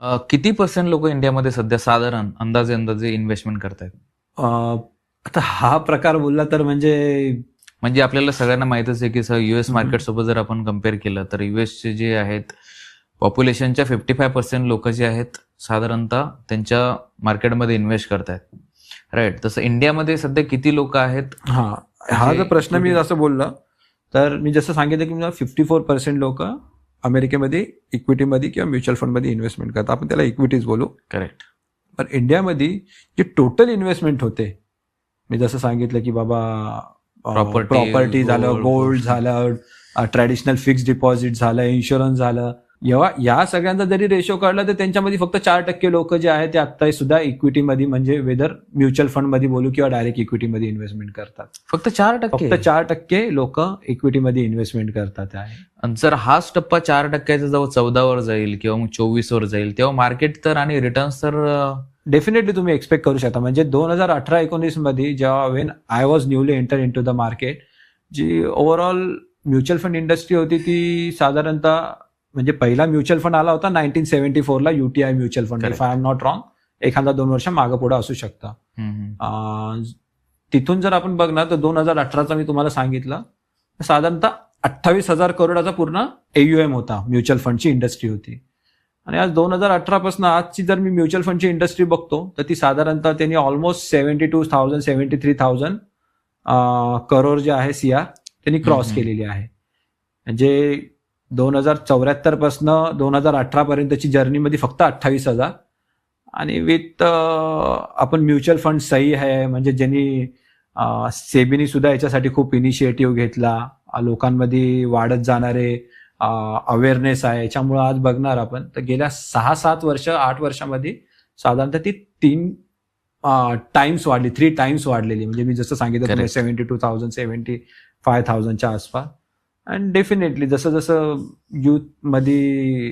किती पर्सेंट लोक इंडियामध्ये सध्या साधारण अंदाजे इन्व्हेस्टमेंट करतायत? आता हा प्रकार बोलला तर म्हणजे आपल्याला सगळ्यांना माहितच आहे की युएस हम्म. मार्केट सोबत जर आपण कम्पेअर केलं तर युएसचे जे आहेत पॉप्युलेशनच्या 55% लोक जे आहेत साधारणतः त्यांच्या मार्केटमध्ये इन्व्हेस्ट करतायत, राईट? तसं इंडियामध्ये सध्या किती लोक आहेत? हा जर प्रश्न मी असं बोलला तर मी जसं सांगितलं की 54% लोक अमेरिकेमध्ये इक्विटीमध्ये किंवा म्युच्युअल फंडमध्ये इन्व्हेस्टमेंट करतात. आपण त्याला इक्विटीज बोलू. करेक्ट. पण इंडियामध्ये जे टोटल इन्व्हेस्टमेंट होते, मी जसं सांगितलं की बाबा प्रॉपर्टी झालं, गोल्ड झालं, ट्रॅडिशनल फिक्स डिपॉझिट झालं, इन्शुरन्स झालं, या सगळ्यांचा जरी रेशो काढला तर त्यांच्यामध्ये फक्त 4% लोक जे आहेत ते आता सुद्धा इक्विटीमध्ये म्हणजे वेदर म्युच्युअल फंडमध्ये बोलू किंवा डायरेक्ट इक्विटीमध्ये इन्व्हेस्टमेंट करतात. फक्त 4%? फक्त 4% लोक इक्विटीमध्ये इन्व्हेस्टमेंट करतात आहे. आणि जर हाच टप्पा 4%चा जेव्हा 14 वर जाईल किंवा मग 24 वर जाईल तेव्हा मार्केट तर आणि रिटर्न्स तर डेफिनेटली तुम्ही एक्सपेक्ट करू शकता. म्हणजे 2018-19 मध्ये जेव्हा when I was newly enter into the market, जी ओव्हरऑल म्युच्युअल फंड इंडस्ट्री होती ती साधारणतः म्हणजे पहिला म्युच्युअल फंड आला होता 1974 ला, UTI mutual fund, if I am not wrong, एखादा 2 वर्ष मागं पुढे असू शकता. तिथून जर आपण बघणार तर 2018चा मी तुम्हाला सांगितलं साधारणतः 28,000 करोडाचा पूर्ण AUM होता, म्युच्युअल फंडची इंडस्ट्री होती. आणि आज 2018 पासून आजची जर मी म्युच्युअल फंडची इंडस्ट्री बघतो तर ती साधारणतः त्यांनी ऑलमोस्ट 73,000 करोड जे आहे CR त्यांनी क्रॉस केलेली आहे. म्हणजे 2074 पासून 2018 पर्यंतची जर्नीमध्ये फक्त 28,000. आणि विथ आपण म्युच्युअल फंड सही आहे म्हणजे ज्यांनी सेबीनी सुद्धा याच्यासाठी खूप इनिशिएटिव्ह घेतला, लोकांमध्ये वाढत जाणारे अवेअरनेस आहे. याच्यामुळे आज बघणार आपण तर गेल्या 6-7 वर्ष 8 वर्षामध्ये साधारणतः ती 3 टाइम्स वाढली, 3 टाइम्स वाढलेली. म्हणजे मी जसं सांगितलं 72,000 75,000च्या आसपास. अँड डेफिनेटली जसं जसं यूथमध्ये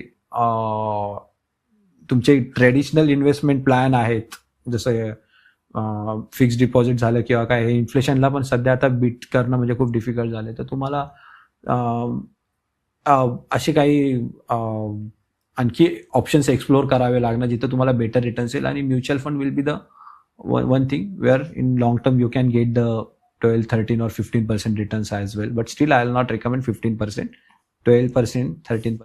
तुमचे ट्रेडिशनल इन्व्हेस्टमेंट प्लॅन आहेत, जसं फिक्स्ड डिपॉझिट झालं किंवा काय, हे इन्फ्लेशनला पण सध्या आता बीट करणं म्हणजे खूप डिफिकल्ट झालं. तर तुम्हाला असे काही आणखी ऑप्शन्स एक्सप्लोर करावे लागणार जिथं तुम्हाला बेटर रिटर्न्स येईल. आणि mutual fund will be the one thing where in long term you can get the 12, 13 or 15% returns as well. But still I will not recommend 15%, 12%, 13%.